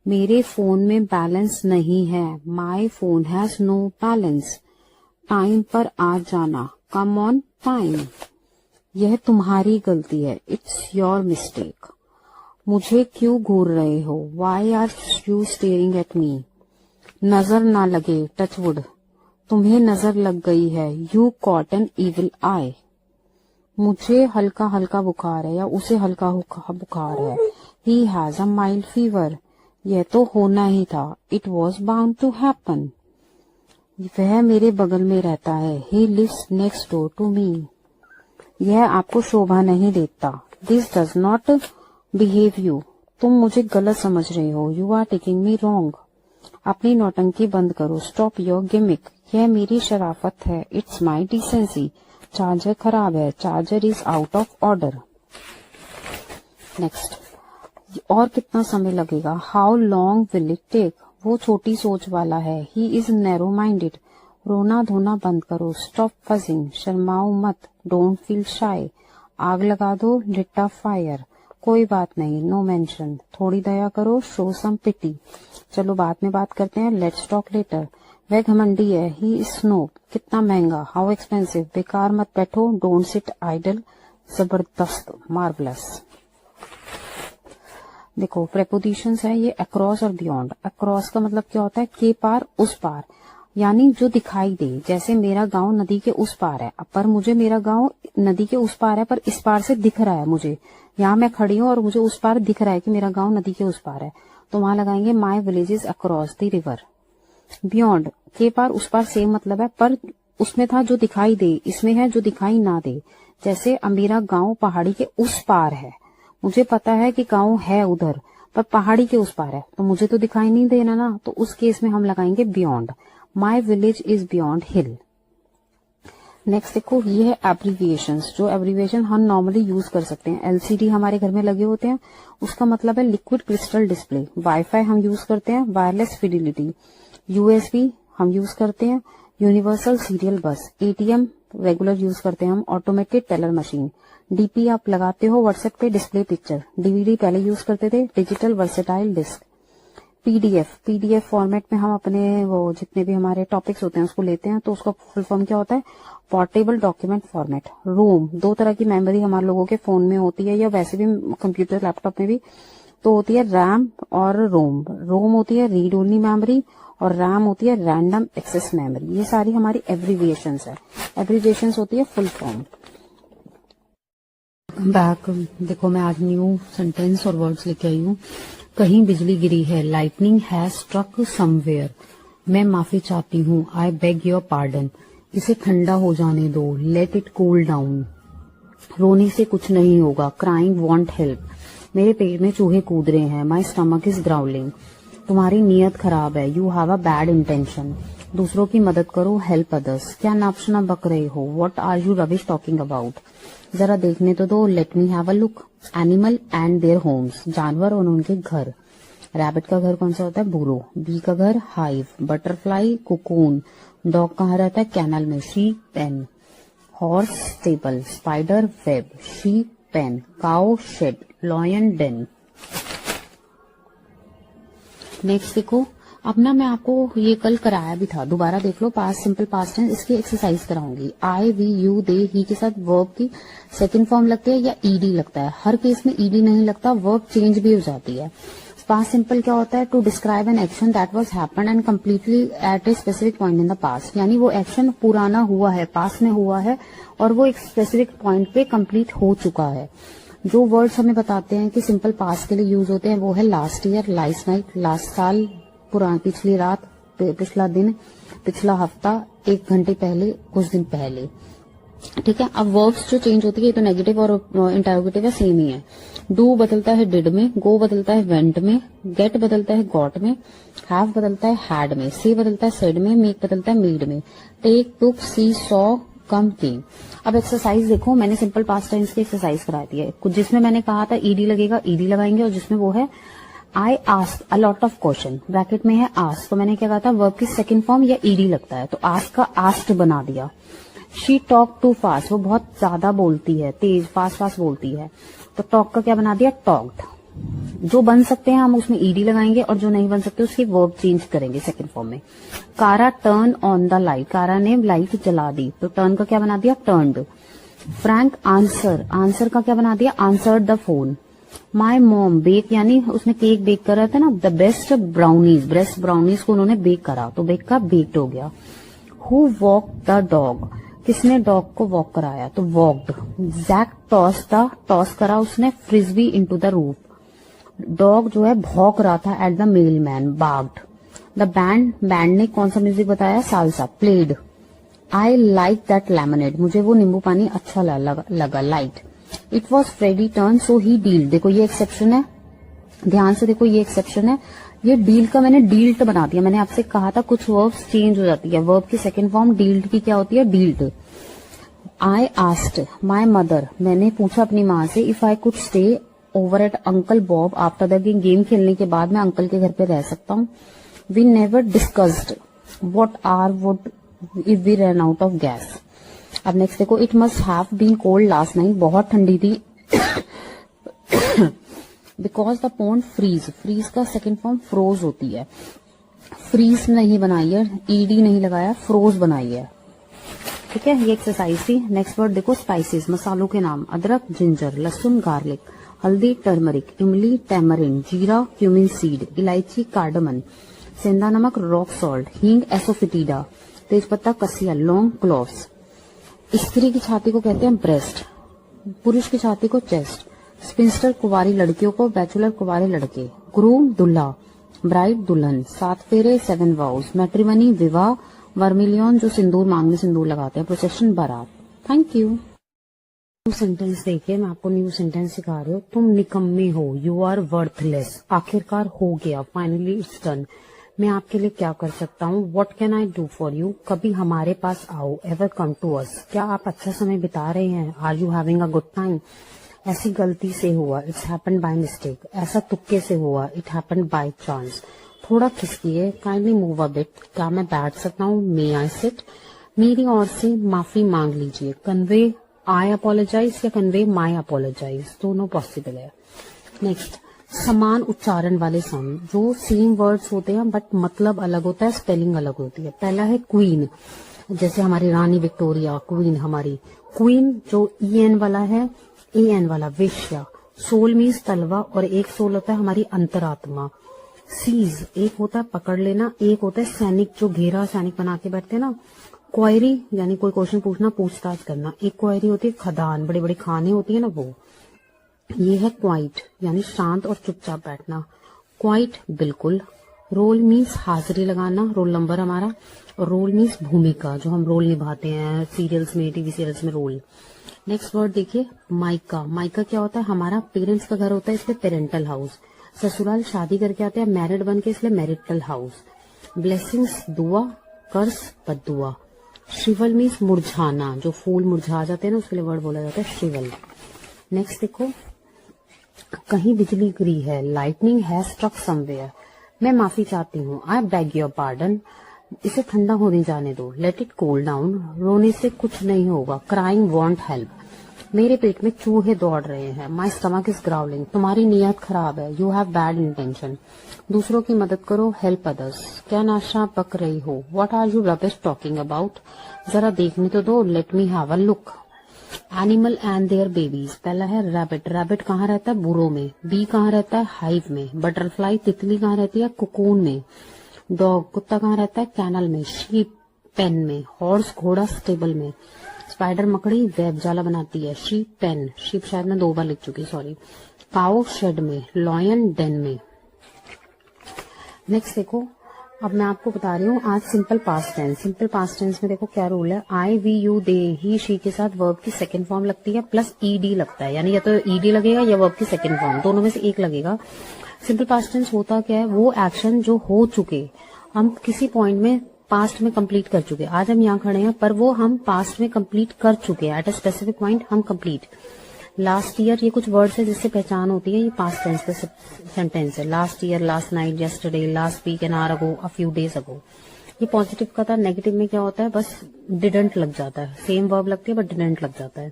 [SPEAKER 1] मेरे फोन में बैलेंस नहीं है, my phone has no balance. Time पर आ जाना, कम ऑन टाइम। यह तुम्हारी गलती है, इट्स योर मिस्टेक। मुझे क्यों घूर रहे हो, why are you staring at me. नजर ना लगे, टचवुड। तुम्हें नजर लग गई है, you caught an evil eye. मुझे हल्का हल्का बुखार है, या उसे हल्का बुखार है। He has a mild fever. यह तो होना ही था, it was bound to happen. वह मेरे बगल में रहता है, he lives next door to me. यह आपको शोभा नहीं देता, this does not behave you. तुम मुझे गलत समझ रहे हो, you are taking me wrong. अपनी नौटंकी बंद करो, स्टॉप योर गिमिक। यह मेरी शराफत है, इट्स माई डिसेंसी। चार्जर खराब है, charger is out of order. Next, और कितना समय लगेगा, how long will it take. वो छोटी सोच वाला है, ही इज नैरो माइंडेड। रोना धोना बंद करो, स्टॉप फजिंग। शर्माओ मत, डोंट फील शाय। आग लगा दो, लिट अ फायर। कोई बात नहीं, नो मेंशन। थोड़ी दया करो, शो सम पिटी। चलो बाद में बात करते हैं, लेट्स टॉक लेटर। वह घमंडी है, ही इज स्नो। कितना महंगा, हाउ एक्सपेंसिव। बेकार मत बैठो, डोंट सिट आइडल। जबरदस्त, मार्वलस। देखो प्रेपोजिशंस है ये अक्रॉस और बियॉन्ड। अक्रॉस का मतलब क्या होता है, के पार उस पार, यानी जो दिखाई दे। जैसे मेरा गांव नदी के उस पार है, पर मुझे मेरा गांव नदी के उस पार है, पर इस पार से दिख रहा है मुझे। यहाँ मैं खड़ी हूँ और मुझे उस पार दिख रहा है कि मेरा गांव नदी के उस पार है, तो वहां लगाएंगे my village is across the river. Beyond, के पार उस पार सेम मतलब है, पर उसमें था जो दिखाई दे, इसमें है जो दिखाई ना दे। जैसे मेरा गांव पहाड़ी के उस पार है, मुझे पता है कि गांव है उधर, पर पहाड़ी के उस पार है, तो मुझे तो दिखाई नहीं देना ना, तो उस केस में हम लगाएंगे beyond. My village is beyond hill. Next देखो, ये है एब्रीविएशंस। जो एब्रीविएशन हम नॉर्मली यूज कर सकते हैं, एलसीडी हमारे घर में लगे होते हैं, उसका मतलब है लिक्विड क्रिस्टल डिस्प्ले। वाईफाई हम यूज करते हैं, वायरलेस फिडिलिटी। यूएसबी हम यूज करते हैं, यूनिवर्सल सीरियल बस। एटीएम रेगुलर यूज करते हैं हम, ऑटोमेटेड टेलर मशीन। डीपी आप लगाते हो व्हाट्सएप पे, डिस्प्ले पिक्चर। डीवीडी पहले यूज करते थे, digital versatile disc. PDF format में हम अपने वो जितने भी हमारे टॉपिक्स होते हैं उसको लेते हैं, तो उसका फुल फॉर्म क्या होता है, पोर्टेबल डॉक्यूमेंट फॉर्मेट। रोम, दो तरह की मेमोरी हमारे लोगों के फोन में होती है, या वैसे भी कंप्यूटर लैपटॉप में भी तो होती है, रैम और रोम। रोम होती है रीड ओनली मेमोरी, और रैम होती है रैंडम एक्सेस मेमोरी। ये सारी हमारी एब्रीविएशंस है। एब्रीविएशंस होती है फुल फॉर्म। बैक देखो, मैं आज न्यू सेंटेंस और वर्ड्स लेके आई हूँ। कहीं बिजली गिरी है, लाइटनिंग हैज स्ट्रक समवेयर। मैं माफी चाहती हूँ, आई बेग योर पार्डन। इसे ठंडा हो जाने दो, लेट इट कूल डाउन। रोने से कुछ नहीं होगा, क्राइंग वॉन्ट हेल्प। मेरे पेट में चूहे कूद रहे हैं, माई स्टमक इज ग्राउलिंग। तुम्हारी नीयत खराब है, you have a bad intention. दूसरों की मदद करो, हेल्प अदर्स। क्या नापशना बक रहे हो, what are you rubbish talking about. जरा देखने तो दो, let me have a look. Animal and their homes, जानवर और उनके घर। रैबिट का घर कौन सा होता है, बुरो। बी का घर हाइव, बटरफ्लाई कोकून। डॉग कहाँ रहता है, कैनल में। Sheep pen. Horse stable, spider web. Sheep pen, cow shed, lion den. Next देखो, अब ना मैं आपको ये कल कराया भी था, दोबारा देख लो। पास्ट सिंपल पास्ट टेंस, इसकी exercise कराऊंगी। I, we, you, they, ही के साथ वर्ब की सेकंड फॉर्म लगती है या ईडी लगता है। हर केस में ईडी नहीं लगता, वर्ब चेंज भी हो जाती है। पास्ट सिंपल क्या होता है, to describe an action that was happened and completely at a specific point in the past. यानी वो एक्शन पुराना हुआ है, पास्ट में हुआ है, और वो एक स्पेसिफिक पॉइंट पे कंप्लीट हो चुका है। जो वर्ड्स हमें बताते हैं कि सिंपल पास्ट के लिए यूज होते हैं, वो है last year, last night, last साल, पिछली रात, पिछला दिन, पिछला हफ्ता, 1 घंटे पहले, कुछ दिन पहले। ठीक है। अब वर्ब्स जो चेंज होती है, ये तो नेगेटिव और इंटरोगेटिव है, सेम ही है। डू बदलता है डिड में, गो बदलता है वेंट में, गेट बदलता है गॉट में, हैव बदलता है हैड में, से बदलता है सेड में, मेक बदलता है मेड में, टेक टुक सी सॉ कम केम। अब एक्सरसाइज देखो, मैंने सिंपल पास्ट टेंस की एक्सरसाइज कराई थी, कुछ जिसमें मैंने कहा था ईडी लगेगा, ईडी लगाएंगे, और जिसमें वो है I ask a lot of question, bracket में है आस्क, तो मैंने क्या कहा था वर्ब की सेकंड फॉर्म या ईडी लगता है, तो आस्क का आस्क्ड बना दिया। शी टॉक टू फास्ट, वो बहुत ज्यादा बोलती है, तेज फास्ट फास्ट बोलती है, तो टॉक का क्या बना दिया टॉक्ड। जो बन सकते हैं हम उसमें ईडी लगाएंगे, और जो नहीं बन सकते उसकी वर्ब चेंज करेंगे सेकंड फॉर्म में। कारा टर्न ऑन द लाइट, कारा ने लाइट जला दी, तो टर्न का क्या बना दिया टर्नड। फ्रैंक आंसर, आंसर का क्या बना दिया answered the phone. My mom bake, यानी उसने केक बेक कर रहा था ना, the best brownies, best brownies को उन्होंने बेक करा, तो बेक का बेक्ड हो गया। हु वॉक द डॉग, किसने डॉग को वॉक कराया, तो walked. Jack toss the, toss करा उसने frisbee into the roof. Dog जो है भौंक रहा था at the mailman, barked. The band, band ने कौन सा म्यूजिक बताया salsa, played. I like that lemonade, मुझे वो नींबू पानी अच्छा लगा liked. It was Freddy turn so he deal, देखो ये एक्सेप्शन है, ध्यान से देखो ये एक्सेप्शन है, ये डील का मैंने डील्ट बना दिया। मैंने आपसे कहा था कुछ वर्ब्स चेंज हो जाती है, वर्ब की सेकंड फॉर्म डील्ट की क्या होती है डील्ट। आई आस्क्ड माई मदर, मैंने पूछा अपनी माँ से, if I could stay over at uncle Bob after the game, खेलने के बाद मैं अंकल के घर पे रह सकता हूँ। We never discussed what are would if we run out of gas. अब नेक्स्ट देखो, it must have been cold last night, बहुत ठंडी थी। Because the pond freeze, freeze का सेकेंड फॉर्म फ्रोज होती है, फ्रीज नहीं बनाई है, ईडी नहीं लगाया, फ्रोज बनाई है। ठीक है, ये एक्सरसाइज थी। नेक्स्ट वर्ड देखो, स्पाइसेस, मसालों के नाम, अदरक जिंजर, लहसुन गार्लिक, हल्दी टर्मरिक, इमली टैमरिन, जीरा क्यूमिन सीड, इलायची कार्डमन, सेंधा नमक रॉक सॉल्ट, हींग एसोफिटीडा, तेजपत्ता कसिया, लौंग क्लोव्स। स्त्री की छाती को कहते हैं ब्रेस्ट, पुरुष की छाती को चेस्ट। स्पिंस्टर कुंवारी लड़कियों को, बैचलर कुंवारे लड़के। ग्रूम दूल्हा, ब्राइड दुल्हन, 7 फेरे 7 वाउस। मैट्रिमनी विवाह, वर्मिलियन जो सिंदूर मांगने सिंदूर लगाते हैं, प्रोसेशन बारात। Thank you. न्यू सेंटेंस देखिए, मैं आपको न्यू सेंटेंस सिखा रही हूँ। तुम निकम्मे हो, यू आर वर्थलेस, आखिरकार हो गया, फाइनली इट्स डन। मैं आपके लिए क्या कर सकता हूँ, what can I do for you, कभी हमारे पास आओ, एवर कम टू अस, क्या आप अच्छा समय बिता रहे हैं, are you having a good time. ऐसी गलती से हुआ, इट्स हैपेंड बाय मिस्टेक, ऐसा तुक्के से हुआ, इट हैपेंड बाय चांस। थोड़ा खिसकिए, काइंडली मूव अ बिट, क्या मैं बैठ सकता हूँ, मे आई सिट, मेरी ओर से माफी मांग लीजिए। कन्वे आई अपोलोजाइज या कन्वे माई अपोलोजाइज, दोनों पॉसिबल है। नेक्स्ट, समान उच्चारण वाले साउंड, जो सेम वर्ड्स होते हैं बट मतलब अलग होता है, स्पेलिंग अलग होती है। पहला है क्वीन, जैसे हमारी रानी विक्टोरिया, क्वीन हमारी। क्वीन जो EN वाला है, AN वाला वेश्या। सोल मीन्स तलवा, और एक सोल होता है हमारी अंतरात्मा। सीज एक होता है पकड़ लेना, एक होता है सैनिक, जो घेरा सैनिक बना के बैठते हैं ना। क्वायरी यानी कोई क्वेश्चन पूछना, पूछताछ करना। एक क्वायरी होती है खदान, बड़ी बड़ी खाने होती है ना वो। ये है क्वाइट यानी शांत और चुपचाप बैठना। क्वाइट बिल्कुल। रोल मीन्स हाजिरी लगाना, रोल नंबर हमारा। और रोल मीन्स भूमिका, जो हम रोल निभाते हैं सीरियल्स में, टीवी सीरियल्स में रोल। नेक्स्ट वर्ड देखिए, माइका। माइका क्या होता है, हमारा पेरेंट्स का घर होता है, इसलिए पेरेंटल हाउस। ससुराल शादी करके आते हैं, मैरिड बन के, इसलिए मैरिटल हाउस। ब्लेसिंग्स दुआ, कर्स बद्दुआ। श्रिवल मीन्स मुरझाना, जो फूल मुरझा जाते हैं ना उसके लिए वर्ड बोला जाता है श्रिवल। नेक्स्ट देखो, कहीं बिजली गिरी है, लाइटनिंग हैज स्ट्रक समवेयर। मैं माफी चाहती हूँ, आई बेग योर पार्डन। इसे ठंडा होने जाने दो, लेट इट कूल डाउन। रोने से कुछ नहीं होगा, क्राइंग वॉन्ट हेल्प। मेरे पेट में चूहे दौड़ रहे हैं, माई स्टमक इज ग्राउलिंग। तुम्हारी नीयत खराब है, यू हैव बैड इंटेंशन। दूसरों की मदद करो, हेल्प अदर्स। क्या नाशा पक रही हो, what are you rubbish talking about. जरा देखने तो दो, let me have a look. Animal and their babies, पहला है रैबिट। रैबिट कहाँ रहता है, बुरो में। बी कहाँ रहता है, हाइव में। बटरफ्लाई तितली कहाँ रहती है, कुकून में। डॉग कुत्ता कहाँ रहता है, कैनल में। शीप पेन में। हॉर्स घोड़ा स्टेबल में। स्पाइडर मकड़ी वेब जाला बनाती है, शीप पेन। शीप शायद मैं 2 बार लिख चुकी, सॉरी। काउ शेड में, लॉयन डेन में। नेक्स्ट देखो, अब मैं आपको बता रही हूँ आज simple past tense. Simple past tense में देखो क्या रूल है, I we you they he she के साथ वर्ब की सेकंड फॉर्म लगती है प्लस ईडी लगता है, यानी या तो ईडी लगेगा या वर्ब की सेकंड फॉर्म, दोनों में से एक लगेगा। सिंपल पास्ट टेंस होता क्या है, वो एक्शन जो हो चुके, हम किसी पॉइंट में पास्ट में कंप्लीट कर चुके, आज हम यहाँ खड़े हैं पर वो हम पास्ट में कंप्लीट कर चुके हैं, एट अ स्पेसिफिक पॉइंट हम कंप्लीट। लास्ट ईयर, ये कुछ वर्ड्स है जिससे पहचान होती है, ये पास्ट टेंस का सेंटेंस है। Last year, last night, yesterday, last week, an hour ago, a few days ago. ये पॉजिटिव का था। नेगेटिव में क्या होता है, बस डिडंट लग जाता है, सेम वर्ब लगती है बट डिडंट लग जाता है।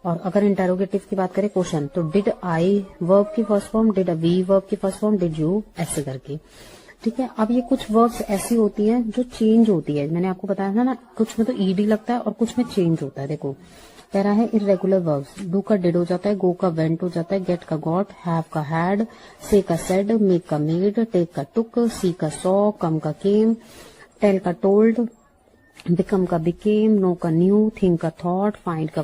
[SPEAKER 1] और अगर इंटेरोगेटिव की बात करें, क्वेश्चन, तो डिड आई वर्ब की first form, did we verb की फर्स्ट फॉर्म, डिड यू, ऐसे करके। ठीक है। अब ये कुछ वर्ब्स ऐसी होती हैं जो चेंज होती है, मैंने आपको बताया था ना, कुछ में तो ईडी लगता है और कुछ में चेंज होता है। देखो पहला है इरेगुलर वर्ब्स, डू का डिड हो जाता है, गो का वेंट हो जाता है, गेट का गॉट, हैव का हैड, से का सेड, मेक का मेड, टेक का टुक, सी का सॉ, कम का केम, टेल का टोल्ड, बिकम का बिकेम, नो का न्यू, थिंक का थॉट, फाइंड का